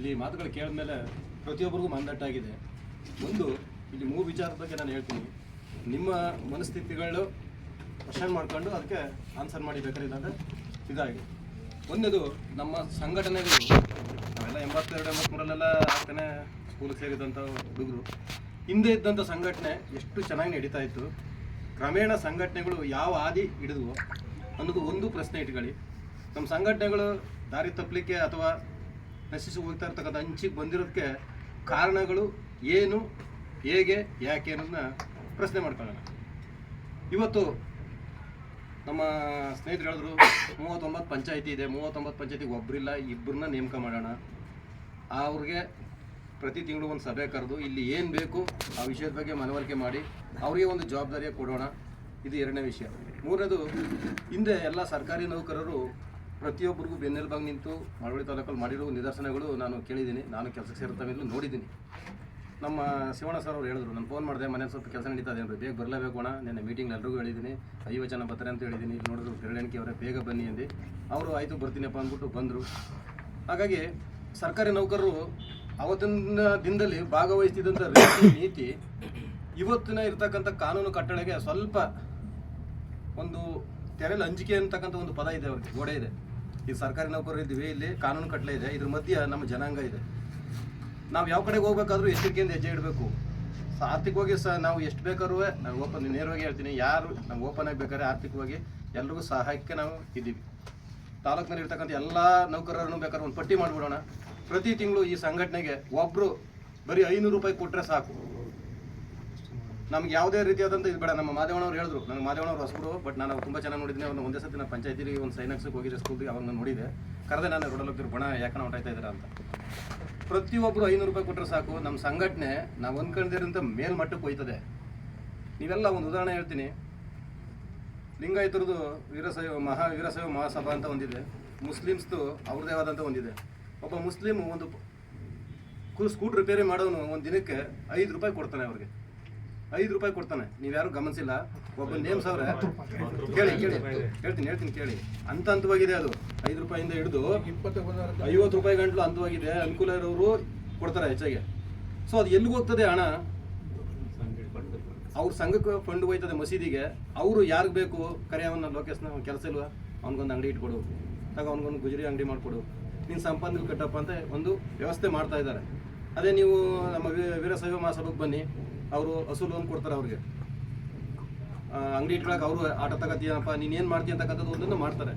ಇಲ್ಲಿ ಮಾತುಗಳು ಕೇಳಿದ್ಮೇಲೆ ಪ್ರತಿಯೊಬ್ಬರಿಗೂ ಮಂದಟ್ಟಾಗಿದೆ. ಒಂದು ಇಲ್ಲಿ 3 ವಿಚಾರದ ಬಗ್ಗೆ ನಾನು ಹೇಳ್ತೀನಿ. ನಿಮ್ಮ ಮನಸ್ಥಿತಿಗಳು ಕ್ವಶನ್ ಮಾಡ್ಕೊಂಡು ಅದಕ್ಕೆ ಆನ್ಸರ್ ಮಾಡಿ ಬೇಕಾದ್ರೆ ಇಲ್ಲಾಂದರೆ ಇದಾಗಿ. ಒಂದೇದು ನಮ್ಮ ಸಂಘಟನೆಗಳು, ನಾವೆಲ್ಲ 82-83 ಆಗ್ತಾನೆ ಸ್ಕೂಲಿಗೆ ಸೇರಿದಂಥ ಹುಡುಗರು. ಹಿಂದೆ ಇದ್ದಂಥ ಸಂಘಟನೆ ಎಷ್ಟು ಚೆನ್ನಾಗಿ ನಡೀತಾ ಇತ್ತು, ಕ್ರಮೇಣ ಸಂಘಟನೆಗಳು ಯಾವ ಹಾದಿ ಹಿಡಿದ್ವು ಅನ್ನೋದು ಒಂದು ಪ್ರಶ್ನೆ ಇಟ್ಕೊಳ್ಳಿ. ನಮ್ಮ ಸಂಘಟನೆಗಳು ದಾರಿ ತಪ್ಪಲಿಕ್ಕೆ ಅಥವಾ ನಶಿಸಿ ಹೋಗ್ತಾ ಇರ್ತಕ್ಕಂಥ ಹಂಚಿಗೆ ಬಂದಿರೋದಕ್ಕೆ ಕಾರಣಗಳು ಏನು, ಹೇಗೆ, ಯಾಕೆ ಅನ್ನೋದನ್ನ ಪ್ರಶ್ನೆ ಮಾಡ್ಕೊಳ್ಳೋಣ. ಇವತ್ತು ನಮ್ಮ ಸ್ನೇಹಿತರು ಹೇಳಿದ್ರು 39 ಪಂಚಾಯಿತಿ ಇದೆ, 39 ಪಂಚಾಯಿತಿಗೆ ಒಬ್ಬರಿಲ್ಲ, ಇಬ್ಬರನ್ನ ನೇಮಕ ಮಾಡೋಣ. ಅವ್ರಿಗೆ ಪ್ರತಿ ತಿಂಗಳು ಒಂದು ಸಭೆ ಕರೆದು ಇಲ್ಲಿ ಏನು ಬೇಕು ಆ ವಿಷಯದ ಬಗ್ಗೆ ಮನವರಿಕೆ ಮಾಡಿ ಅವರಿಗೆ ಒಂದು ಜವಾಬ್ದಾರಿಯ ಕೊಡೋಣ. ಇದು ಎರಡನೇ ವಿಷಯ. ಮೂರನೇದು, ಹಿಂದೆ ಎಲ್ಲ ಸರ್ಕಾರಿ ನೌಕರರು ಪ್ರತಿಯೊಬ್ಬರಿಗೂ ಬೆನ್ನೆಲುಬಾಗಿ ನಿಂತು ಮಳವಳ್ಳಿ ತಾಲೂಕಲ್ಲಿ ಮಾಡಿರೋ ನಿದರ್ಶನಗಳು ನಾನು ಕೇಳಿದ್ದೀನಿ. ನಾನು ಕೆಲಸಕ್ಕೆ ಸೇರುತ್ತಮೇಲೂ ನೋಡಿದ್ದೀನಿ. ನಮ್ಮ ಶಿವಣ್ಣ ಸರ್ ಅವ್ರು ಹೇಳಿದ್ರು, ನಾನು ಫೋನ್ ಮಾಡಿದೆ, ಮನೇಲಿ ಸ್ವಲ್ಪ ಕೆಲಸ ನಡೀತಾ ಇದೆ, ಬೇಗ ಬರಲೇಬೇಕು ಅಣ್ಣ, ನಿನ್ನೆ ಮೀಟಿಂಗ್ ಎಲ್ರಿಗೂ ಹೇಳಿದ್ದೀನಿ, 50 ಜನ ಬರ್ತಾರೆ ಅಂತ ಹೇಳಿದ್ದೀನಿ. ಇಲ್ಲಿ ನೋಡಿದ್ರು ಬೆರಳೆಣಿಕೆ ಅವರೇ, ಬೇಗ ಬನ್ನಿ ಅಂದು. ಅವರು ಆಯಿತು ಬರ್ತೀನಪ್ಪ ಅಂದ್ಬಿಟ್ಟು ಬಂದರು. ಹಾಗಾಗಿ ಸರ್ಕಾರಿ ನೌಕರರು ಅವತ್ತಿನ ದಿನದಲ್ಲಿ ಭಾಗವಹಿಸ್ತಿದ್ದಂಥ ನೀತಿ ಇವತ್ತಿನ ಇರ್ತಕ್ಕಂಥ ಕಾನೂನು ಕಟ್ಟಳೆಗೆ ಸ್ವಲ್ಪ ಒಂದು ತೆರೆಯಲ್ಲಿ ಹಂಚಿಕೆ ಅಂತಕ್ಕಂಥ ಒಂದು ಪದ ಇದೆ, ಅವ್ರಿಗೆ ಗೋಡೆ ಇದೆ. ಈ ಸರ್ಕಾರಿ ನೌಕರರು ಇದ್ದೀವಿ, ಇಲ್ಲಿ ಕಾನೂನು ಕಟ್ಟಲೆ ಇದೆ, ಇದ್ರ ಮಧ್ಯೆ ನಮ್ಮ ಜನಾಂಗ ಇದೆ. ನಾವು ಯಾವ ಕಡೆಗೆ ಹೋಗ್ಬೇಕಾದ್ರೂ ಎಚ್ಚರಿಕೆಯಿಂದ ಹೆಜ್ಜೆ ಇಡಬೇಕು. ಆರ್ಥಿಕವಾಗಿ ನಾವು ಎಷ್ಟು ಬೇಕಾದ್ರೂ, ನಾನು ನೇರವಾಗಿ ಹೇಳ್ತೀನಿ, ಯಾರು ನಾವು ಓಪನ್ ಆಗಿ ಬೇಕಾದ್ರೆ ಆರ್ಥಿಕವಾಗಿ ಎಲ್ರಿಗೂ ಸಹಾಯಕ್ಕೆ ನಾವು ಇದ್ದೀವಿ. ತಾಲೂಕಿನಲ್ಲಿ ಇರ್ತಕ್ಕಂಥ ಎಲ್ಲ ನೌಕರರನ್ನು ಬೇಕಾದ್ರೆ ಒಂದು ಪಟ್ಟಿ ಮಾಡಿಬಿಡೋಣ. ಪ್ರತಿ ತಿಂಗಳು ಈ ಸಂಘಟನೆಗೆ ಒಬ್ಬರು ಬರೀ 500 ರೂಪಾಯಿ ಕೊಟ್ಟರೆ ಸಾಕು. ನಮ್ಗೆ ಯಾವುದೇ ರೀತಿಯಾದಂಥ ಇದು ಬೇಡ. ನಮ್ಮ ಮಾದೇವಣ್ಣವ್ರು ಹೇಳಿದ್ರು, ನನಗೆ ಮಾದೇವಣ್ಣವ್ರು ಹೊಸಬರು, ಬಟ್ ನಾನು ತುಂಬ ಚೆನ್ನಾಗಿ ನೋಡಿದ್ದೀನಿ. ಅವ್ರನ್ನ ಒಂದೇ ಸತಿ ನಾನು ಪಂಚಾಯತಿಗೆ ಒಂದು ಸೈನಕ್ಸಿಗೆ ಹೋಗಿದ್ದೆ, ಸ್ಕೂಲ್ಗೆ, ಅವಾಗ ನಾನು ನೋಡಿದೆ. ಕರೆದೆ ನಾನು ರೋಡಲ್ಲಿ ಹೋಗ್ತಿರು, ಬಣ ಯಾಕನ ಹೊಂಟಾಯ್ತಾ ಇದ್ದೀರಾ ಅಂತ. ಪ್ರತಿಯೊಬ್ಬರು 500 ರೂಪಾಯಿ ಕೊಟ್ಟರೆ ಸಾಕು, ನಮ್ಮ ಸಂಘಟನೆ ನಾವು ಅಂದ್ಕೊಂಡಿರೋಂಥ ಮೇಲ್ಮಟ್ಟಕ್ಕೆ ಹೋಯ್ತದೆ. ನೀವೆಲ್ಲ ಒಂದು ಉದಾಹರಣೆ ಹೇಳ್ತೀನಿ. ಲಿಂಗಾಯತರದು ವೀರಶೈವ ಮಹಾಸಭಾ ಅಂತ ಒಂದಿದೆ, ಮುಸ್ಲಿಮ್ಸ್ದು ಅವ್ರದ್ದೇ ಆದಂಥ ಒಂದಿದೆ. ಒಬ್ಬ ಮುಸ್ಲಿಮ್ ಒಂದು ಸ್ಕೂಟ್ ರಿಪೇರಿ ಮಾಡೋನು ಒಂದು ದಿನಕ್ಕೆ 5 ರೂಪಾಯಿ ಕೊಡ್ತಾನೆ. ಅವ್ರಿಗೆ 5 ರೂಪಾಯಿ ಕೊಡ್ತಾನೆ. ನೀವ್ಯಾರು ಗಮನಿಸಿಲ್ಲ. ಒಬ್ಬ ನೇಮ್ಸ್ ಅವ್ರೆ, ಕೇಳಿ ಹೇಳ್ತೀನಿ ಕೇಳಿ. ಹಂತವಾಗಿದೆ ಅದು. 5 ರೂಪಾಯಿಂದ ಹಿಡಿದು 50 ರೂಪಾಯಿ ಗಂಟ್ಲು ಹಂತವಾಗಿದೆ. ಅನುಕೂಲ ಇರೋರು ಕೊಡ್ತಾರೆ ಹೆಚ್ಚಾಗಿ. ಸೊ ಅದು ಎಲ್ಲಿಗೆ ಹೋಗ್ತದೆ ಹಣ? ಅವ್ರ ಸಂಘಕ್ಕೆ ಫಂಡ್ ಹೋಯ್ತದೆ, ಮಸೀದಿಗೆ. ಅವರು ಯಾರಿಗೆ ಬೇಕು ಕರೆ, ಅವನ್ನ ಲೋಕೇಶ್ನ ಕೆಲಸ ಇಲ್ವಾ, ಅವ್ನಿಗೊಂದು ಅಂಗಡಿ ಇಟ್ಕೊಡು, ಆಗ ಅವ್ನಿಗೊಂದು ಗುಜರಿ ಅಂಗಡಿ ಮಾಡಿಕೊಡು, ನೀನು ಸಂಪಾದನೆ ಕಟ್ಟಪ್ಪ ಅಂತ ಒಂದು ವ್ಯವಸ್ಥೆ ಮಾಡ್ತಾ ಇದ್ದಾರೆ. ಅದೇ ನೀವು ನಮ್ಮ ವೀರಶೈವ ಮಹಾಸಭೆಗೆ ಬನ್ನಿ, ಅವರು ಹಸು ಲೋನ್ ಕೊಡ್ತಾರೆ. ಅವ್ರಿಗೆ ಅಂಗಡಿ ಇಟ್ಕೊಳಕ್ಕೆ ಅವರು ಆಟ ತಗೋತೀಯಪ್ಪ, ನೀನೇನು ಮಾಡ್ತೀಯ ಅಂತಕ್ಕಂಥದ್ದು ಒಂದನ್ನು ಮಾಡ್ತಾರೆ.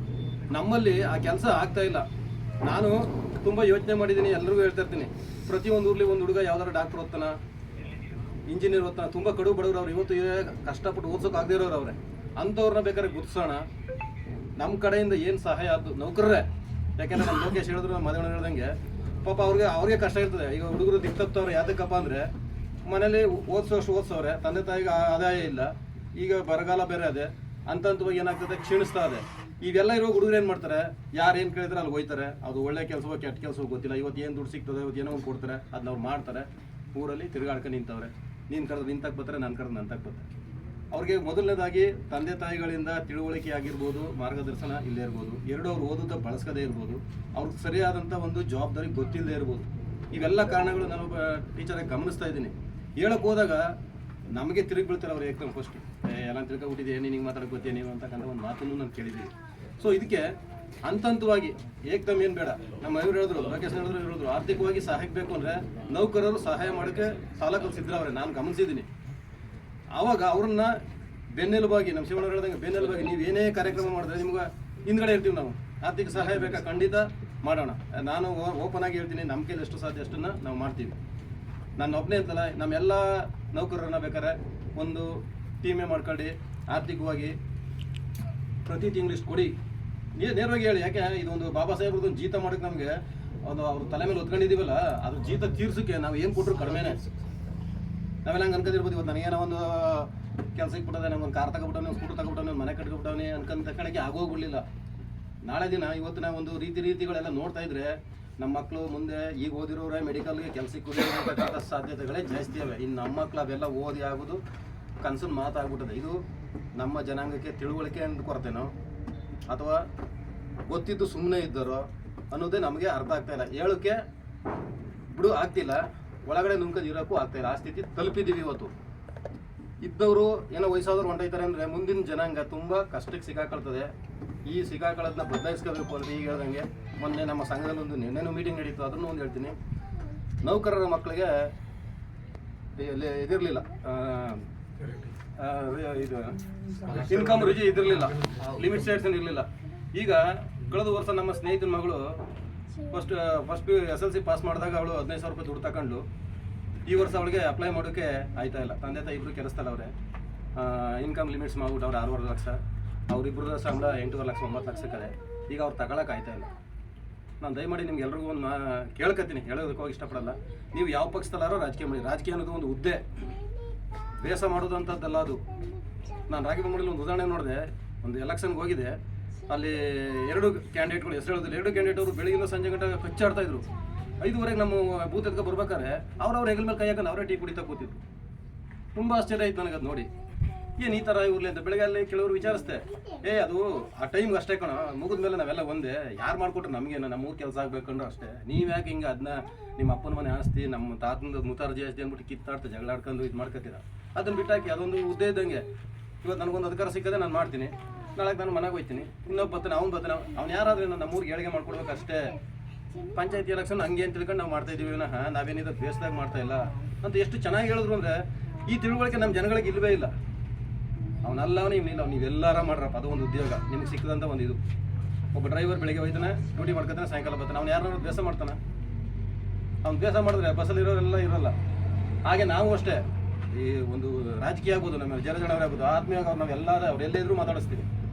ನಮ್ಮಲ್ಲಿ ಆ ಕೆಲಸ ಆಗ್ತಾ ಇಲ್ಲ. ನಾನು ತುಂಬ ಯೋಚನೆ ಮಾಡಿದ್ದೀನಿ, ಎಲ್ರಿಗೂ ಹೇಳ್ತಾ ಇರ್ತೀನಿ. ಪ್ರತಿಯೊಂದು ಊರ್ಲಿ ಒಂದು ಹುಡುಗ ಯಾವ್ದಾರು ಡಾಕ್ಟರ್ ಓದ್ತಾನ, ಇಂಜಿನಿಯರ್ ಓದ್ತಾನ, ತುಂಬ ಕಡು ಬಡವರು ಅವ್ರು, ಇವತ್ತು ಕಷ್ಟಪಟ್ಟು ಓದ್ಸೋಕೆ ಆಗದೇ ಇರೋರು ಅವ್ರೆ. ಅಂಥವ್ರನ್ನ ಬೇಕಾದ್ರೆ ಗುರ್ತಿಸೋಣ. ನಮ್ಮ ಕಡೆಯಿಂದ ಏನು ಸಹಾಯ ಆದ್ದು ನೌಕರರೇ. ಯಾಕೆಂದ್ರೆ ನಮ್ಮ ಲೋಕೇಶ್ ಹೇಳಿದ್ರು, ನಮ್ಮ ಮದುವೆ ಹೇಳ್ದಂಗೆ ಪಾಪ ಅವ್ರಿಗೆ ಕಷ್ಟ ಇರ್ತದೆ. ಈಗ ಹುಡುಗರು ದಿಕ್ತಪ್ತವ್ರು ಯಾವ್ದಕ್ಕಪ್ಪ ಅಂದರೆ ಮನೇಲಿ ಓದ್ಸೋವ್ರೆ, ತಂದೆ ತಾಯಿಗೆ ಆದಾಯ ಇಲ್ಲ, ಈಗ ಬರಗಾಲ ಬೇರೆ ಅದೇ, ಹಂತವಾಗಿ ಏನಾಗ್ತದೆ, ಕ್ಷೀಣಿಸ್ತಾ ಇದೆ. ಇವೆಲ್ಲ ಇರೋ ಹುಡುಗರು ಏನು ಮಾಡ್ತಾರೆ, ಯಾರು ಏನು ಕೇಳಿದ್ರೆ ಅಲ್ಲಿ ಹೋಯ್ತಾರೆ. ಅದು ಒಳ್ಳೆ ಕೆಲಸವೋ ಕೆಟ್ಟ ಕೆಲಸವೋ ಗೊತ್ತಿಲ್ಲ. ಇವತ್ತು ಏನು ದುಡ್ಡು ಸಿಗ್ತದೆ, ಇವತ್ತು ಏನೋ ಒಂದು ಕೊಡ್ತಾರೆ, ಅದನ್ನ ಅವ್ರು ಮಾಡ್ತಾರೆ. ಊರಲ್ಲಿ ತಿರುಗಾಡ್ಕೊಂಡು ನಿಂತವ್ರೆ. ನೀನು ಕರೆದು ನಿಂತಕ್ಕೆ ಬರ್ತಾರೆ, ನಾನು ಕರೆದು ನಂತಕ್ಕೆ ಬರ್ತಾರೆ. ಅವ್ರಿಗೆ ಮೊದಲನೇದಾಗಿ ತಂದೆ ತಾಯಿಗಳಿಂದ ತಿಳುವಳಿಕೆ ಆಗಿರ್ಬೋದು, ಮಾರ್ಗದರ್ಶನ ಇಲ್ಲೇ ಇರ್ಬೋದು. ಎರಡು, ಅವ್ರು ಓದೋದ ಬಳಸ್ಕೋದೇ ಇರ್ಬೋದು, ಅವ್ರಿಗೆ ಸರಿಯಾದಂಥ ಒಂದು ಜವಾಬ್ದಾರಿ ಗೊತ್ತಿಲ್ಲದೆ ಇರ್ಬೋದು. ಇವೆಲ್ಲ ಕಾರಣಗಳು ನಾನು ಟೀಚರಾಗಿ ಗಮನಿಸ್ತಾ ಇದ್ದೀನಿ. ಹೇಳಕ್ಕೆ ಹೋದಾಗ ನಮಗೆ ತಿರುಗಿ ಬೀಳ್ತಾರೆ ಅವ್ರು ಏಕದಮ್ ಫಸ್ಟ್, ಎಲ್ಲ ತಿಳ್ಕೊಬಿಟ್ಟಿದೆ, ನಿನಗೆ ಮಾತಾಡೋಕೆ ಗೊತ್ತೇ ನೀವು ಅಂತಕ್ಕಂಥ ಒಂದು ಮಾತನ್ನು ನಾನು ಕೇಳಿದ್ದೀನಿ. ಸೊ ಇದಕ್ಕೆ ಹಂತವಾಗಿ ಏಕದಮ್ ಏನು ಬೇಡ. ನಮ್ಮ ಇವ್ರು ಹೇಳಿದ್ರು, ಲೋಕೇಶ್ ಹೇಳಿದ್ರು, ಆರ್ಥಿಕವಾಗಿ ಸಹಾಯಕ್ಕೆ ಬೇಕು ಅಂದರೆ ನೌಕರರು ಸಹಾಯ ಮಾಡೋಕ್ಕೆ ಸಾಲ ಕಲಿಸಿದ್ರವ್ರೆ, ನಾನು ಗಮನಿಸಿದ್ದೀನಿ. ಆವಾಗ ಅವ್ರನ್ನ ಬೆನ್ನೆಲುಬಾಗಿ, ನಮ್ಮ ಶಿವಣ್ಣ ಹೇಳ್ದಂಗೆ ಬೆನ್ನೆಲುಬಾಗಿ, ನೀವು ಏನೇ ಕಾರ್ಯಕ್ರಮ ಮಾಡಿದ್ರೆ ನಿಮ್ಗೆ ಹಿಂದ್ಗಡೆ ಇರ್ತೀವಿ ನಾವು. ಆರ್ಥಿಕ ಸಹಾಯ ಬೇಕಾ, ಖಂಡಿತ ಮಾಡೋಣ. ನಾನು ಓಪನ್ ಆಗಿ ಹೇಳ್ತೀನಿ, ನಮ್ಮ ಕೈಲಿ ಎಷ್ಟು ಸಾಧ್ಯ ಅಷ್ಟನ್ನು ನಾವು ಮಾಡ್ತೀವಿ. ನಾನು ಒಬ್ಬನೇ ಅಂತಲ್ಲ, ನಮ್ಮೆಲ್ಲ ನೌಕರರನ್ನ ಬೇಕಾದ್ರೆ ಒಂದು ಟೀಮೇ ಮಾಡ್ಕೊಂಡು ಆರ್ಥಿಕವಾಗಿ ಪ್ರತಿ ತಿಂಗಳು ಇಷ್ಟು ಕೊಡಿ, ನೇರವಾಗಿ ಹೇಳಿ. ಯಾಕೆ ಇದೊಂದು ಬಾಬಾ ಸಾಹೇಬ್ರದ್ದು ಒಂದು ಜೀತ ಮಾಡೋಕ್ಕೆ ನಮಗೆ ಒಂದು ಅವ್ರ ತಲೆ ಮೇಲೆ ಹೊತ್ಕೊಂಡಿದ್ದೀವಲ್ಲ, ಅದ್ರ ಜೀತ ತೀರ್ಸೋಕ್ಕೆ ನಾವು ಏನು ಕೊಟ್ಟರು ಕಡಿಮೆನೇ. ನಾವೆಲ್ಲ ಹಂಗೆ ಅನ್ಕೊಂಡಿರ್ಬೋದು. ಇವತ್ತು ನನಗೇನೋ ಒಂದು ಕೆಲಸಕ್ಕೆ ಬಿಟ್ಟದೆ, ನಮ್ಗೊಂದು ಕಾರ್ ತಗೊಬಿಟ್ಟವನಿ, ಒಂದು ಸ್ಕೂಟರ್ ತಗೊಬಿಟ್ಟವನಿ, ಒಂದು ಮನೆ ಕಟ್ಕೊಬಿಟ್ಟವನಿ ಅನ್ಕೊಂಡ ಕಡೆಗೆ ಆಗೋಗ್ಬಿಡಲಿಲ್ಲ. ನಾಳೆ ದಿನ ಇವತ್ತು ನಾವು ಒಂದು ರೀತಿಗಳೆಲ್ಲ ನೋಡ್ತಾ ಇದ್ರೆ ನಮ್ಮ ಮಕ್ಕಳು ಮುಂದೆ ಈಗ ಓದಿರೋರೇ ಮೆಡಿಕಲ್ಗೆ ಕೆಲಸಕ್ಕೆ ಹೋಗಿರ್ತಕ್ಕಂಥ ಸಾಧ್ಯತೆಗಳೇ ಜಾಸ್ತಿ ಇವೆ. ಇನ್ನು ನಮ್ಮ ಮಕ್ಕಳು ಅವೆಲ್ಲ ಓದಿ ಆಗೋದು ಕನಸನ್ನು ಮಾತಾಗ್ಬಿಟ್ಟದೆ. ಇದು ನಮ್ಮ ಜನಾಂಗಕ್ಕೆ ತಿಳುವಳಿಕೆ ಅಂತ ಕೊರತೆನೋ ಅಥವಾ ಗೊತ್ತಿದ್ದು ಸುಮ್ಮನೆ ಇದ್ದಾರೋ ಅನ್ನೋದೇ ನಮಗೆ ಅರ್ಥ ಆಗ್ತಾ ಇಲ್ಲ. ಹೇಳೋಕ್ಕೆ ಬಿಡು ಆಗ್ತಿಲ್ಲ, ಒಳಗಡೆ ನುಂಕದ್ ಇರೋಕ್ಕೂ ಆಗ್ತಾಯಿಲ್ಲ, ಆ ಸ್ಥಿತಿ ತಲುಪಿದ್ದೀವಿ ಇವತ್ತು. ಇದ್ದವರು ಏನೋ ವಯಸ್ಸಾದವ್ರು ಹೊಂಟೈತಾರೆ ಅಂದರೆ ಮುಂದಿನ ಜನಾಂಗ ತುಂಬ ಕಷ್ಟಕ್ಕೆ ಸಿಕ್ಕಾಕೊಳ್ತದೆ. ಈ ಸಿಕ್ಕಾಕೊಳ್ಳೋದನ್ನ ಬದಲಾಯಿಸ್ಕೋಬೇಕು ಅಂದರೆ ಈಗ ಹೇಳ್ದಂಗೆ ಮೊನ್ನೆ ನಮ್ಮ ಸಂಘದಲ್ಲಿ ಒಂದು ನಿನ್ನೆನೂ ಮೀಟಿಂಗ್ ನಡೀತು, ಅದನ್ನು ಒಂದು ಹೇಳ್ತೀನಿ. ನೌಕರರ ಮಕ್ಕಳಿಗೆ ಇದಿರಲಿಲ್ಲ, ಇದು ಇನ್ಕಮ್ ರುಜಿ ಇದಿರಲಿಲ್ಲ, ಲಿಮಿಟ್ ಸ್ಟೇಟ್ಸ್ ಇರಲಿಲ್ಲ. ಈಗ ಕಳೆದ ವರ್ಷ ನಮ್ಮ ಸ್ನೇಹಿತನ ಮಗಳು ಫಸ್ಟ್ SLC ಪಾಸ್ ಮಾಡಿದಾಗ ಅವಳು 15,000 ರೂಪಾಯಿ ದುಡ್ಡು ತಗೊಂಡು ಈ ವರ್ಷ ಅವಳಿಗೆ ಅಪ್ಲೈ ಮಾಡೋಕ್ಕೆ ಆಯ್ತಾ ಇಲ್ಲ. ತಂದೆ ತಾಯಿ ಇಬ್ಬರು ಕೆಲಸದಲ್ಲ ಅವರೇ, ಇನ್ಕಮ್ ಲಿಮಿಟ್ಸ್ ಮಾಡ್ಬಿಟ್ಟು ಅವ್ರು 6.5 ಲಕ್ಷ, ಅವರಿಬ್ಬರ ಸಂಬಳ 8.5 ಲಕ್ಷ 9 ಲಕ್ಷಕ್ಕದೆ. ಈಗ ಅವ್ರು ತಗೊಳಕ್ಕೆ ಆಯ್ತಾ ಇಲ್ಲ. ನಾನು ದಯಮಾಡಿ ನಿಮ್ಗೆ ಎಲ್ರಿಗೂ ಒಂದು ಕೇಳ್ಕೊತೀನಿ, ಹೇಳೋದಕ್ಕೆ ಹೋಗಿ ಇಷ್ಟಪಡಲ್ಲ. ನೀವು ಯಾವ ಪಕ್ಷದಲ್ಲಾರೋ ರಾಜಕೀಯ ಮಾಡಿ. ರಾಜಕೀಯ ಅನ್ನೋದು ಒಂದು ಹುದ್ದೆ, ಬೇಸ ಮಾಡೋದು ಅಂಥದ್ದಲ್ಲ ಅದು. ನಾನು ರಾಗಿಬೊಮ್ಮಡಿಲಿ ಒಂದು ಉದಾಹರಣೆ ನೋಡಿದೆ. ಒಂದು ಎಲೆಕ್ಷನ್ಗೆ ಹೋಗಿದೆ, ಅಲ್ಲಿ 2 ಕ್ಯಾಂಡಿಡೇಟ್ಗಳು ಹೆಸರು ಹೇಳೋದಿಲ್ಲ. 2 ಕ್ಯಾಂಡಿಡೇಟ್ ಅವರು ಬೆಳಗಿನ ಸಂಜೆ ಗಂಟೆ ಕಚ್ಚಾಡ್ತಾ ಇದ್ರು. 5:30 ನಮ್ಮ ಬೂತ್ ಎದ್ಕ ಬರ್ಬೇಕಾದ್ರೆ ಅವ್ರ ಹೆಗಲ ಮೇಲೆ ಕೈ ಹಾಕೊಂಡು ಅವರೇ ಟೀ ಕುಡಿತಾ ಕೂತಿದ್ರು. ತುಂಬ ಆಶ್ಚರ್ಯ ಆಯ್ತು ನನಗೆ ಅದು ನೋಡಿ. ಏನು ಈ ಥರ ಇವ್ರಲಿ ಅಂತ ಬೆಳಗ್ಗೆ ಅಲ್ಲಿ ಕೆಲವರು ವಿಚಾರಿಸ್ದೆ, ಅದು ಆ ಟೈಮ್ಗೆ ಅಷ್ಟೇ ಕಣ, ಮುಗಿದ ಮೇಲೆ ನಾವೆಲ್ಲ ಒಂದೇ, ಯಾರು ಮಾಡಿಕೊಟ್ರೆ ನಮಗೇನು, ನಮ್ಮೂರು ಕೆಲಸ ಆಗ್ಬೇಕಂದ್ರೆ ಅಷ್ಟೇ. ನೀವು ಯಾಕೆ ಹಿಂಗೆ ಅದನ್ನ ನಿಮ್ಮ ಅಪ್ಪನ ಮನೆ ಆಸ್ತಿ, ನಮ್ಮ ತಾತನ ಮುತಾರ್ಜಿ ಆಸ್ತಿ ಅಂದ್ಬಿಟ್ಟು ಕಿತ್ತಾಡ್ತಾ ಜಗಳಾಡ್ಕೊಂಡು ಇದು ಮಾಡ್ಕೊತೀರ. ಅದನ್ನು ಬಿಟ್ಟಾಕಿ ಅದೊಂದು ಹುದ್ದೆ ಇದ್ದಂಗೆ. ಇವತ್ತು ನನಗೊಂದು ಅಧಿಕಾರ ಸಿಕ್ಕದೆ ನಾನು ಮಾಡ್ತೀನಿ, ನಾಳೆ ನಾನು ಮನೆಗೆ ಹೋಗ್ತೀನಿ, ಇನ್ನೊಬ್ಬ ಬರ್ತಾನೆ, ಅವ್ನು ಯಾರಾದ್ರೂ ನಮ್ಮೂರಿಗೆ ಏಳಿಗೆ ಮಾಡ್ಕೊಡ್ಬೇಕು ಅಷ್ಟೇ. ಪಂಚಾಯತಿ ಎಲೆಕ್ಷನ್ ಹಂಗೆ ಅಂತ ತಿಳ್ಕೊಂಡು ನಾವು ಮಾಡ್ತಾ ಇದೀವಿ ವಿನಃ ನಾವೇನಿದೆ ಬೇಸ್ದಾಗ ಮಾಡ್ತಾ ಇಲ್ಲ ಅಂತ ಎಷ್ಟು ಚೆನ್ನಾಗಿ ಹೇಳಿದ್ರು ಅಂದರೆ ಈ ತಿಳುವಳಿಕೆ ನಮ್ಮ ಜನಗಳಿಗೆ ಇಲ್ಲವೇ ಇಲ್ಲ. ಅವನಲ್ಲವನೇ ಇವನಿಲ್ಲ, ನೀವೆಲ್ಲಾರ ಮಾಡ್ರಪ್ಪ, ಅದು ಒಂದು ಉದ್ಯೋಗ ನಿಮ್ಗೆ ಸಿಕ್ಕದಂಥ ಒಂದು ಇದು. ಒಬ್ಬ ಡ್ರೈವರ್ ಬೆಳಗ್ಗೆ ಹೋಯ್ತಾನೆ, ಡ್ಯೂಟಿ ಮಾಡ್ಕೊತಾನೆ, ಸಾಯಂಕಾಲ ಬರ್ತಾನೆ. ಅವ್ನು ಯಾರು ದ್ವೇಷ ಮಾಡ್ತಾನೆ? ಅವ್ನು ದ್ವೇಷ ಮಾಡಿದ್ರೆ ಬಸ್ಸಲ್ಲಿ ಇರೋರೆಲ್ಲ ಇರೋಲ್ಲ. ಹಾಗೆ ನಾವು ಅಷ್ಟೇ, ಈ ಒಂದು ರಾಜಕೀಯ ಆಗ್ಬೋದು, ನಮ್ಮ ಜನಗಳಾಗ್ಬೋದು, ಆತ್ಮೀಯವಾಗಿ ಅವ್ರು ನಾವೆಲ್ಲರೂ ಅವ್ರು ಎಲ್ಲೇ ಇದ್ರೂ ಮಾತಾಡಿಸ್ತೀವಿ.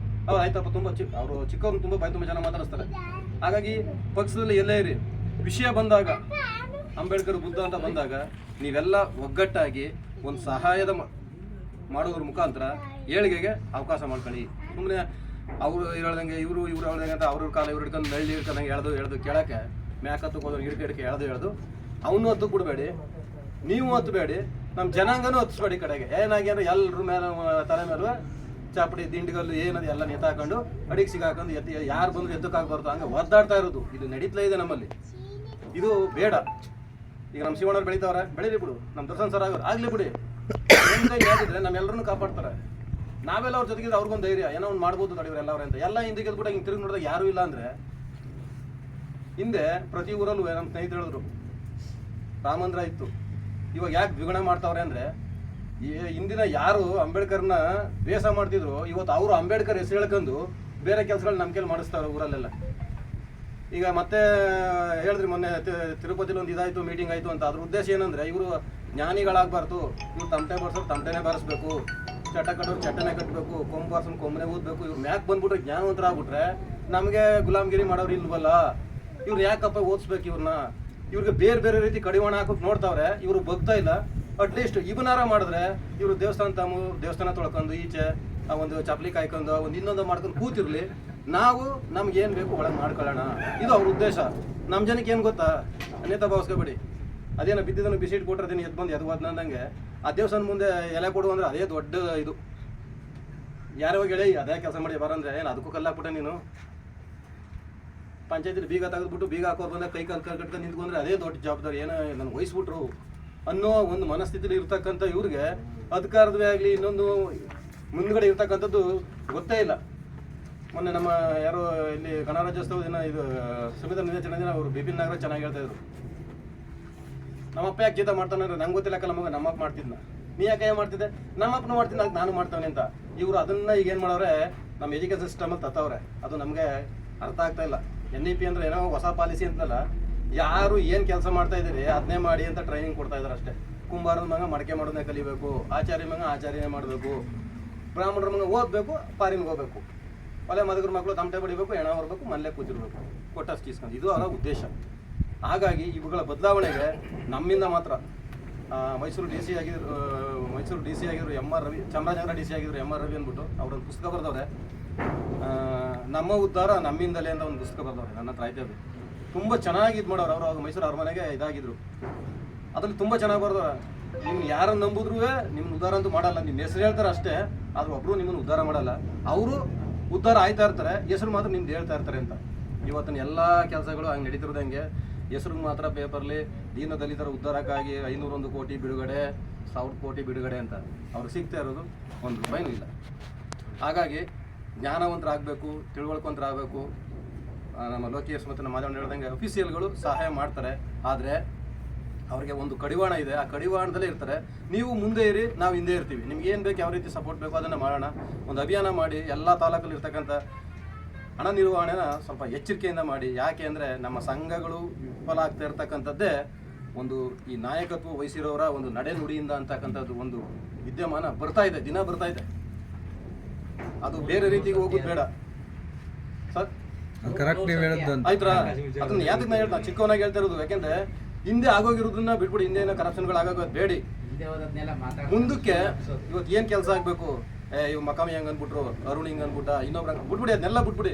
ಅವ್ರು ಆಯ್ತಪ್ಪ, ತುಂಬ ಅವರು ಚಿಕ್ಕವ್ರು ತುಂಬ ಬಾಯಿ ತುಂಬ ಜನ ಮಾತಾಡಿಸ್ತಾರೆ. ಹಾಗಾಗಿ ಪಕ್ಷದಲ್ಲಿ ಎಲ್ಲೇ ಇರಿ, ವಿಷಯ ಬಂದಾಗ ಅಂಬೇಡ್ಕರ್ ಬುದ್ಧ ಅಂತ ಬಂದಾಗ ನೀವೆಲ್ಲ ಒಗ್ಗಟ್ಟಾಗಿ ಒಂದು ಸಹಾಯದ ಮಾಡೋದ್ರ ಮುಖಾಂತರ ಏಳಿಗೆಗೆ ಅವಕಾಶ ಮಾಡ್ಕೊಳ್ಳಿ. ಸುಮ್ಮನೆ ಅವರು ಹೇಳ್ದಂಗೆ ಇವರು ಹೇಳ್ದಂಗೆ ಅಂತ ಅವ್ರ ಕಾಲ ಇವ್ರು ಹಿಡ್ಕೊಂಡು ನಳ್ಳಿ ಹಿಡ್ಕೊಂಡಂಗೆ ಎಳ್ದು ಕೇಳೋಕ್ಕೆ ಮ್ಯಾಕತ್ತಕ್ಕೆ ಹೋದವ್ರು ಹಿಡ್ಕೆ ಎಳ್ದು ಅವನು ಹತ್ತು ಬಿಡಬೇಡಿ, ನೀವು ಹತ್ತಬೇಡಿ, ನಮ್ಮ ಜನಾಂಗನೂ ಹತ್ತಿಸ್ಬೇಡಿ ಕಡೆಗೆ. ಏನಾಗಿ ಅಂದ್ರೆ ಎಲ್ಲರ ಮೇಲೆ ತಲೆ ಮೇಲೂ ಚಾಪಡಿ ದಿಂಡಿಗಲ್ಲು ಏನದು ಎಲ್ಲ ನೆತ್ತಾಕೊಂಡು ಅಡಿಗೆ ಸಿಗಾಕೊಂಡು ಯಾರು ಬಂದ್ರು ಎತ್ತಕ್ಕಾಗ್ಬಾರ್ದು, ಹಂಗೆ ಒದ್ದಾಡ್ತಾ ಇರೋದು ಇದು ನಡೀತಲೇ ಇದೆ ನಮ್ಮಲ್ಲಿ. ಇದು ಬೇಡ. ಈಗ ನಮ್ಮ ಶಿವಣ್ಣವ್ರು ಬೆಳೀತಾವ್ರೆ, ಬೆಳೀಲಿ ಬಿಡು. ನಮ್ಮ ದರ್ಶನ್ ಸರ್ ಆಗೋರು ಆಗಲಿ ಬಿಡಿ. ಹೇಳಿದ್ರೆ ನಮ್ಮೆಲ್ಲರನ್ನು ಕಾಪಾಡ್ತಾರೆ. ನಾವೆಲ್ಲ ಅವ್ರ ಜೊತೆಗೆ ಅವ್ರಿಗೊಂದು ಧೈರ್ಯ, ಏನೋ ಒಂದು ಮಾಡ್ಬೋದು ತಡೆಯವ್ರು ಎಲ್ಲವ್ರೆ ಅಂತ. ಎಲ್ಲ ಹಿಂದೆ ಗೆದ್ಬಿಟ್ಟು ಹಿಂಗೆ ತಿರುಗಿ ನೋಡಿದಾಗ ಯಾರೂ ಇಲ್ಲ ಅಂದರೆ, ಹಿಂದೆ ಪ್ರತಿ ಊರಲ್ಲೂ ನಮ್ಮ ಸ್ನೇಹಿತರು ಹೇಳಿದ್ರು ರಾಮ ಮಂದಿರ ಇತ್ತು. ಇವಾಗ ಯಾಕೆ ದ್ವಿಗುಣ ಮಾಡ್ತಾವ್ರೆ ಅಂದರೆ, ಹಿಂದಿನ ಯಾರು ಅಂಬೇಡ್ಕರ್ನ ದ್ವೇಷ ಮಾಡ್ತಿದ್ರು, ಇವತ್ತು ಅವರು ಅಂಬೇಡ್ಕರ್ ಹೆಸರು ಹೇಳ್ಕೊಂಡು ಬೇರೆ ಕೆಲಸಗಳು ನಮ್ಮ ಕೈಲಿ ಮಾಡಿಸ್ತಾರೆ ಊರಲ್ಲೆಲ್ಲ. ಈಗ ಮತ್ತೆ ಹೇಳಿದ್ರಿ ಮೊನ್ನೆ ತಿರುಪತಿಲಿ ಒಂದು ಇದಾಯಿತು, ಮೀಟಿಂಗ್ ಆಯಿತು ಅಂತ. ಅದ್ರ ಉದ್ದೇಶ ಏನಂದರೆ, ಇವರು ಜ್ಞಾನಿಗಳಾಗಬಾರ್ದು, ಇವ್ರು ತಮಟೆ ಬಾರಿಸೋರು ತಮಟೆನೇ ಬಾರಿಸ್ಬೇಕು, ಚಟ ಕಟ್ಟೋರು ಚಟ್ಟನೆ ಕಟ್ಟಬೇಕು, ಕೊಂಬು ಬಾರಿಸೋರು ಕೊಂಬನೆ ಊದಬೇಕು. ಇವ್ರು ಮ್ಯಾಕ್ ಬಂದ್ಬಿಟ್ರೆ ಜ್ಞಾನವಂತರಾಗ್ಬಿಟ್ರೆ ನಮಗೆ ಗುಲಾಮ್ಗಿರಿ ಮಾಡೋರು ಇಲ್ವಲ್ಲ. ಇವ್ರು ಯಾಕಪ್ಪ ಓದಿಸ್ಬೇಕು ಇವ್ರನ್ನ? ಇವ್ರಿಗೆ ಬೇರೆ ಬೇರೆ ರೀತಿ ಕಡಿವಾಣ ಹಾಕೋಕೆ ನೋಡ್ತಾವ್ರೆ, ಇವರು ಬಗ್ತಾ ಇಲ್ಲ. ಅಟ್ಲೀಸ್ಟ್ ಇವನಾರ ಮಾಡಿದ್ರೆ ಇವರು ದೇವಸ್ಥಾನ ತೊಳ್ಕೊಂಡು ಈಚೆ ಒಂದು ಚಪ್ಪಲಿ ಕಾಯ್ಕೊಂಡು ಒಂದು ಇನ್ನೊಂದು ಮಾಡ್ಕೊಂಡು ಕೂತಿರ್ಲಿ, ನಾವು ನಮ್ಗೇನು ಬೇಕು ಒಳಗೆ ಮಾಡ್ಕೊಳ್ಳೋಣ. ಇದು ಅವ್ರ ಉದ್ದೇಶ. ನಮ್ಮ ಜನಕ್ಕೆ ಏನು ಗೊತ್ತಾ, ಅನ್ಯತಾ ಭಾವಿಸ್ಕೋಬೇಡಿ. ಅದೇನೋ ಬಿದ್ದಿದ್ದನ್ನು ಬಿಸಿ ಇಟ್ಟು ಕೊಟ್ಟಿರ್ತೀನಿ, ಎದ್ದು ಬಂದು ಎದ್ದು ಬಂದಂಗೆ ಆ ದೇವಸ್ಥಾನ ಮುಂದೆ ಎಲೆ ಕೊಡು ಅಂದರೆ ಅದೇ ದೊಡ್ಡ ಇದು. ಯಾರೋ ಹೇಳಿ ಅದೇ ಕೆಲಸ ಮಾಡಿ ಬರಂದ್ರೆ ಏನು ಅದಕ್ಕೂ ಕಲ್ಲಾಕ್ಬಿಟ್ಟೆ ನೀನು? ಪಂಚಾಯತಿಲಿ ಬೀಗ ತೆಗೆದ್ಬಿಟ್ಟು ಬೀಗ ಹಾಕೋರು ಬಂದಾಗ ಕೈ ಕಾಲು ಕಟ್ಕೊಂಡು ನಿಂತ್ಕೊಂಡ್ರೆ ಅದೇ ದೊಡ್ಡ ಜವಾಬ್ದಾರಿ. ಏನೋ ನನಗೆ ವಹಿಸ್ಬಿಟ್ರು ಅನ್ನೋ ಒಂದು ಮನಸ್ಥಿತಿಲಿ ಇರ್ತಕ್ಕಂಥ ಇವ್ರಿಗೆ ಅಧಿಕಾರದವೇ ಆಗಲಿ ಇನ್ನೊಂದು ಮುಂದ್ಗಡೆ ಇರ್ತಕ್ಕಂಥದ್ದು ಗೊತ್ತೇ ಇಲ್ಲ. ಮೊನ್ನೆ ನಮ್ಮ ಯಾರೋ ಇಲ್ಲಿ ಗಣರಾಜ್ಯೋತ್ಸವ ದಿನ ಇದು ಸಂವಿಧಾನ ದಿನಾಚರಣೆ ದಿನ ಅವರು ಬಿಪಿನ್ ನಾಗರಾಜ್ ಚೆನ್ನಾಗಿ ಹೇಳ್ತಾ ಇದ್ರು, ನಮ್ಮಪ್ಪ ಯಾಕೆ ಗೀತ ಮಾಡ್ತಾನೆ ಅಂದ್ರೆ ನಂಗೆ ಗೊತ್ತಿಲ್ಲ ನಮಗೆ, ನಮ್ಮಪ್ಪ ಮಾಡ್ತಿದ್ನ, ನೀ ಯಾಕೆ ಮಾಡ್ತಿದ್ದೆ, ನಮ್ಮಪ್ಪನ ಮಾಡ್ತಿದ್ದ ಅದಕ್ಕೆ ನಾನು ಮಾಡ್ತಾನೆ ಅಂತ. ಇವರು ಅದನ್ನ ಈಗ ಏನು ಮಾಡವ್ರೆ, ನಮ್ಮ ಎಜುಕೇಷನ್ ಸಿಸ್ಟಮಲ್ಲಿ ತತ್ತವ್ರೆ. ಅದು ನಮಗೆ ಅರ್ಥ ಆಗ್ತಾ ಇಲ್ಲ. NEP ಅಂದ್ರೆ ಏನೋ ಹೊಸ ಪಾಲಿಸಿ ಅಂತಲ್ಲ, ಯಾರು ಏನು ಕೆಲಸ ಮಾಡ್ತಾ ಇದ್ದೀರಿ ಅದನ್ನೇ ಮಾಡಿ ಅಂತ ಟ್ರೈನಿಂಗ್ ಕೊಡ್ತಾ ಇದ್ದಾರೆ ಅಷ್ಟೇ. ಕುಂಬಾರದ ಮಗ ಮಡಕೆ ಮಾಡೋದನ್ನೇ ಕಲಿಬೇಕು, ಆಚಾರ್ಯ ಮಗ ಆಚಾರ್ಯನೇ ಮಾಡಬೇಕು, ಬ್ರಾಹ್ಮಣರ ಮಗ ಓದಬೇಕು, ಫಾರಿನ್ಗೆ ಹೋಗ್ಬೇಕು, ಒಲೆ ಮದಗರ ಮಕ್ಕಳು ತಮಟೆ ಬಡಿಬೇಕು, ಹೆಣ ಹೊರಬೇಕು, ಮನೇಲೆ ಕೂತಿರ್ಬೇಕು, ಕೊಟ್ಟಷ್ಟು ಇಸ್ಕೊಂಡು. ಇದು ಅವರ ಉದ್ದೇಶ. ಹಾಗಾಗಿ ಇವುಗಳ ಬದಲಾವಣೆಗೆ ನಮ್ಮಿಂದ ಮಾತ್ರ. ಮೈಸೂರು ಡಿ ಸಿ ಆಗಿದ್ರು MR ರವಿ, ಚಾಮರಾಜನಗರ DC ಆಗಿದ್ರು MR ರವಿ ಅಂದ್ಬಿಟ್ಟು ಅವರೊಂದು ಪುಸ್ತಕ ಬರೆದವ್ರೆ, ನಮ್ಮ ಉದ್ಧಾರ ನಮ್ಮಿಂದಲೇ ಅಂತ ಒಂದು ಪುಸ್ತಕ ಬರೆದವ್ರೆ. ನನ್ನ ಹತ್ರ ಆಯ್ತದೆ, ತುಂಬ ಚೆನ್ನಾಗಿ ಇದು ಮಾಡೋರು. ಅವರು ಮೈಸೂರು ಅರಮನೆಗೆ ಇದಾಗಿದ್ರು. ಅದ್ರಲ್ಲಿ ತುಂಬ ಚೆನ್ನಾಗಿ ಬರೆದವ್ರೆ. ನಿಮ್ಗೆ ಯಾರನ್ನು ನಂಬುದ್ರೂ ನಿಮ್ಮನ್ನ ಉದ್ಧಾರ ಅಂತೂ ಮಾಡಲ್ಲ, ನಿಮ್ಮ ಹೆಸರು ಹೇಳ್ತಾರೆ ಅಷ್ಟೇ, ಆದ್ರೂ ಒಬ್ಬರು ನಿಮ್ಮನ್ನು ಉದ್ಧಾರ ಮಾಡಲ್ಲ. ಅವರು ಉದ್ಧಾರ ಆಯ್ತಾ ಇರ್ತಾರೆ, ಹೆಸರು ಮಾತ್ರ ನಿಮ್ದು ಹೇಳ್ತಾ ಇರ್ತಾರೆ ಅಂತ. ಇವತ್ತಿನ ಎಲ್ಲ ಕೆಲಸಗಳು ಹಂಗೆ ನಡೀತಿರೋದಂಗೆ ಹೆಸರು ಮಾತ್ರ ಪೇಪರ್ಲಿ ದೀನ ದಲಿತರ ಉದ್ಧಾರಕ್ಕಾಗಿ 501 ಕೋಟಿ ಬಿಡುಗಡೆ, 1000 ಕೋಟಿ ಬಿಡುಗಡೆ ಅಂತ ಅವ್ರಿಗೆ ಸಿಗ್ತಾ ಇರೋದು ₹1 ಇಲ್ಲ. ಹಾಗಾಗಿ ಜ್ಞಾನವಂತರಾಗಬೇಕು, ತಿಳುವಳ್ಕೊಂತರಾಗಬೇಕು. ನಮ್ಮ ಲೋಕೇಶ್ ಮತ್ತು ನಮ್ಮ ಮಾಧವಣ್ಣ ಹೇಳ್ದಂಗೆ ಅಫಿಷಿಯಲ್ಗಳು ಸಹಾಯ ಮಾಡ್ತಾರೆ, ಆದರೆ ಅವ್ರಿಗೆ ಒಂದು ಕಡಿವಾಣ ಇದೆ, ಆ ಕಡಿವಾಣದಲ್ಲೇ ಇರ್ತಾರೆ. ನೀವು ಮುಂದೆ ಇರಿ, ನಾವು ಹಿಂದೆ ಇರ್ತೀವಿ, ನಿಮ್ಗೆ ಏನು ಬೇಕು, ಯಾವ ರೀತಿ ಸಪೋರ್ಟ್ ಬೇಕು ಅದನ್ನು ಮಾಡೋಣ. ಒಂದು ಅಭಿಯಾನ ಮಾಡಿ ಎಲ್ಲ ತಾಲೂಕಲ್ಲಿ ಇರ್ತಕ್ಕಂಥ ಹಣ ನಿರ್ವಹಣೆನ ಸ್ವಲ್ಪ ಎಚ್ಚರಿಕೆಯಿಂದ ಮಾಡಿ. ಯಾಕೆ ಅಂದರೆ ನಮ್ಮ ಸಂಘಗಳು ವಿಫಲ ಆಗ್ತಾ ಇರ್ತಕ್ಕಂಥದ್ದೇ ಒಂದು ಈ ನಾಯಕತ್ವ ವಹಿಸಿರೋರ ಒಂದು ನಡೆ ನುಡಿಯಿಂದ ಅಂತಕ್ಕಂಥದ್ದು ಒಂದು ವಿದ್ಯಮಾನ ಬರ್ತಾ ಇದೆ, ದಿನ ಬರ್ತಾ ಇದೆ. ಅದು ಬೇರೆ ರೀತಿಗೆ ಹೋಗೋದು ಬೇಡ ಸರ್. ಕರೆಕ್ಟ್ ನೀವು ಹೇಳಿದ್ದು ಆಯ್ತಾ? ಅದನ್ನ ಯಾತಕ್ಕೆ ನಾ ಹೇಳ್ತಾ ಚಿಕ್ಕವನಾಗಿ ಹೇಳ್ತಾ ಇರೋದು, ಯಾಕೆಂದ್ರೆ ಹಿಂದೆ ಆಗೋಗಿರೋದನ್ನ ಬಿಟ್ಬಿಡಿ, ಹಿಂದೆ ಏನೋ ಕರಪ್ಷನ್ಗಳು ಆಗೋದು ಬೇಡಿ. ಮುಂದಕ್ಕೆ ಇವತ್ತು ಏನು ಕೆಲಸ ಆಗಬೇಕು, ಇವ್ ಮಕಾಮಿ ಹೆಂಗೆ ಅಂದ್ಬಿಟ್ರು, ಅರುಣ್ ಹಿಂಗೆ ಅಂದ್ಬಿಟ್ಟ, ಇನ್ನೊಬ್ರು ಬಿಟ್ಬಿಡಿ, ಅದನ್ನೆಲ್ಲ ಬಿಟ್ಬಿಡಿ.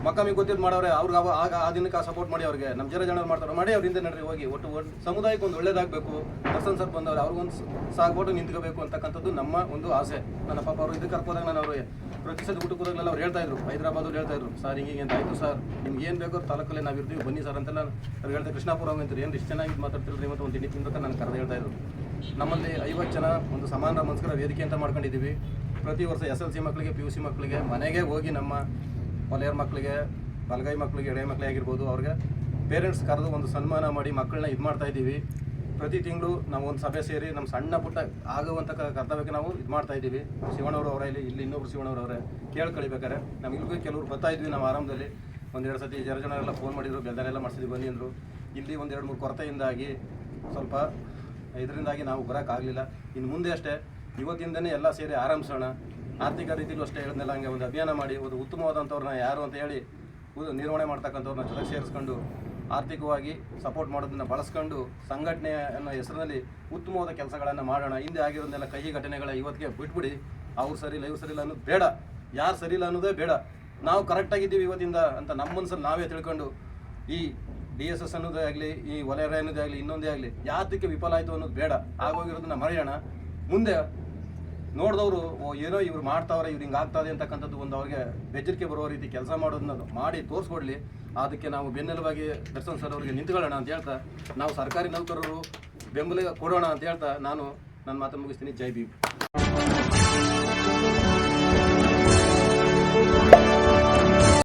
ಮಕಾಮಿ ಗೊತ್ತಿದ್ದು ಮಾಡೋರೆ, ಅವ್ರಿಗೆ ಆಗ ಆ ದಿನಕ್ಕೆ ಸಪೋರ್ಟ್ ಮಾಡಿ, ಅವ್ರಿಗೆ ನಮ್ಮ ಜನ ಮಾಡ್ತಾರೆ ಮಾಡಿ, ಅವ್ರ ಹಿಂದೆ ನಡ್ರಿ ಹೋಗಿ. ಒಟ್ಟು ಸಮುದಾಯಕ್ಕೆ ಒಂದು ಒಳ್ಳೇದಾಗಬೇಕು. ದರ್ಶನ್ ಸರ್ ಬಂದವ್ರೆ, ಅವ್ರಿಗೊಂದು ಸಾಗ್ಬಿಟ್ಟು ನಿಂತ್ಕೋಬೇಕು ಅಂತಕ್ಕಂಥದ್ದು ನಮ್ಮ ಒಂದು ಆಸೆ. ನನ್ನ ಪಾಪ ಅವರು ಇದಕ್ಕೆ ಕರ್ಕೋದಾಗ ನಾನು ಅವ್ರಿಗೆ ಪ್ರತಿ ಸತಿ ಊಟಕ್ಕೆ ಹೋದಾಗಲೆಲ್ಲ ಅವ್ರು ಹೇಳ್ತಾ ಇದ್ರು, ಹೈದರಾಬಾದಲ್ಲಿ ಹೇಳ್ತಾ ಇದ್ರು, ಸರ್ ಹಿಂಗೆ ಅಂತ ಆಯಿತು ಸರ್, ನಿಮ್ಗೆ ಏನು ಬೇಕೋ ತಾಲೂಕಲ್ಲೇ ನಾವು ಇರ್ತೀವಿ, ಬನ್ನಿ ಸರ್ ಅಂತೆಲ್ಲ ಅವ್ರು ಹೇಳ್ತಾರೆ. ಕೃಷ್ಣಾಪುರ ಅಂತಾರೆ, ಏನು ಇಷ್ಟು ಚೆನ್ನಾಗಿ ಮಾತಾಡ್ತಿರ್ತೀವಿ ಮತ್ತು ಒಂದು ತಿಂಡಿ ತಿಂದ ನಾನು ಕರೆದು ಹೇಳ್ತಾ ಇದ್ರು. ನಮ್ಮಲ್ಲಿ 50 ಜನ ಒಂದು ಸಮಾನ ಮನಸ್ಕರ ವೇದಿಕೆ ಅಂತ ಮಾಡ್ಕೊಂಡಿದ್ದೀವಿ. ಪ್ರತಿ ವರ್ಷ SLC ಮಕ್ಕಳಿಗೆ, PUC ಮಕ್ಕಳಿಗೆ ಮನೆಗೆ ಹೋಗಿ ನಮ್ಮ ಹೊಲೆಯರ ಮಕ್ಕಳಿಗೆ, ಬಲಗೈ ಮಕ್ಕಳಿಗೆ, ಎಡೆ ಮಕ್ಕಳೇ ಆಗಿರ್ಬೋದು, ಅವ್ರಿಗೆ ಪೇರೆಂಟ್ಸ್ ಕರೆದು ಒಂದು ಸನ್ಮಾನ ಮಾಡಿ ಮಕ್ಕಳನ್ನ ಇದು ಮಾಡ್ತಾ ಇದ್ದೀವಿ. ಪ್ರತಿ ತಿಂಗಳು ನಾವು ಒಂದು ಸಭೆ ಸೇರಿ ನಮ್ಮ ಸಣ್ಣ ಪುಟ್ಟ ಆಗುವಂಥ ಕರ್ತವ್ಯಕ್ಕೆ ನಾವು ಇದು ಮಾಡ್ತಾ ಇದ್ದೀವಿ. ಶಿವಣ್ಣವರು ಅವರೇ ಇಲ್ಲಿ ಇನ್ನೊಬ್ರು ಶಿವಣ್ಣವರು ಅವರೇ ಕೇಳ್ಕೊಳ್ಬೇಕಾರೆ ನಮಗಿಲ್ಗೂ ಕೆಲವರು ಬರ್ತಾ ಇದ್ವಿ. ನಾವು ಆರಂಭದಲ್ಲಿ 1-2 ಸತಿ ಜನರೆಲ್ಲ ಫೋನ್ ಮಾಡಿದ್ರು, ಬೆಲ್ದಾನೆಲ್ಲ ಮಾಡಿಸಿದ್ವಿ, ಬನ್ನಿ ಅಂದರು. ಇಲ್ಲಿ 1-2-3 ಕೊರತೆಯಿಂದಾಗಿ ಸ್ವಲ್ಪ ಇದರಿಂದಾಗಿ ನಾವು ಬರೋಕ್ಕಾಗಲಿಲ್ಲ. ಇನ್ನು ಮುಂದೆ ಅಷ್ಟೇ ಇವತ್ತಿಂದನೇ ಎಲ್ಲ ಸೇರಿ ಆರಂಭಿಸೋಣ. ಆರ್ಥಿಕ ರೀತಿಯಲ್ಲೂ ಅಷ್ಟೇ ಹೇಳಿದ್ನೆಲ್ಲ ಹಂಗೆ ಒಂದು ಅಭಿಯಾನ ಮಾಡಿ ಒಂದು ಉತ್ತಮವಾದಂಥವ್ರನ್ನ ಯಾರು ಅಂತ ಹೇಳಿ ನಿರ್ವಹಣೆ ಮಾಡ್ತಕ್ಕಂಥವ್ರನ್ನ ಜೊತೆ ಸೇರಿಸ್ಕೊಂಡು ಆರ್ಥಿಕವಾಗಿ ಸಪೋರ್ಟ್ ಮಾಡೋದನ್ನು ಬಳಸ್ಕೊಂಡು ಸಂಘಟನೆ ಅನ್ನೋ ಹೆಸರಿನಲ್ಲಿ ಉತ್ತಮವಾದ ಕೆಲಸಗಳನ್ನು ಮಾಡೋಣ. ಹಿಂದೆ ಆಗಿರೋದನ್ನೆಲ್ಲ ಕಹಿ ಘಟನೆಗಳ ಇವತ್ತಿಗೆ ಬಿಟ್ಬಿಡಿ. ಅವ್ರು ಸರಿಯಿಲ್ಲ, ಇವ್ರು ಸರಿಯಿಲ್ಲ ಅನ್ನೋದು ಬೇಡ, ಯಾರು ಸರಿಯಿಲ್ಲ ಅನ್ನೋದೇ ಬೇಡ. ನಾವು ಕರೆಕ್ಟಾಗಿದ್ದೀವಿ ಇವತ್ತಿಂದ ಅಂತ ನಮ್ಮ ಮನಸ್ಸಲ್ಲಿ ನಾವೇ ತಿಳ್ಕೊಂಡು ಈ DSS ಅನ್ನೋದೇ ಆಗಲಿ, ಈ ವಲಯ ಅನ್ನೋದೇ ಆಗಲಿ, ಇನ್ನೊಂದೇ ಆಗಲಿ ಯಾತಕ್ಕೆ ವಿಫಲ ಆಯಿತು ಅನ್ನೋದು ಬೇಡ. ಆಗೋಗಿರೋದನ್ನ ಮರೆಯೋಣ. ಮುಂದೆ ನೋಡಿದವರು ಏನೋ ಇವ್ರು ಮಾಡ್ತಾವ್ರೆ, ಇವ್ರು ಹಿಂಗೆ ಆಗ್ತದೆ ಅಂತಕ್ಕಂಥದ್ದು ಒಂದು ಅವ್ರಿಗೆ ಬೆಚ್ಚರಿಕೆ ಬರುವ ರೀತಿ ಕೆಲಸ ಮಾಡೋದನ್ನ ಮಾಡಿ ತೋರಿಸ್ಕೊಡ್ಲಿ. ಅದಕ್ಕೆ ನಾವು ಬೆನ್ನೆಲುಬಾಗಿ ದರ್ಶನ್ ಸರ್ ಅವರಿಗೆ ನಿಂತ್ಕೊಳ್ಳೋಣ ಅಂತ ಹೇಳ್ತಾ, ನಾವು ಸರ್ಕಾರಿ ನೌಕರರು ಬೆಂಬಲ ಕೊಡೋಣ ಅಂತ ಹೇಳ್ತಾ ನಾನು ನನ್ನ ಮಾತನ್ನು ಮುಗಿಸ್ತೀನಿ. ಜೈ ಭೀಮ್.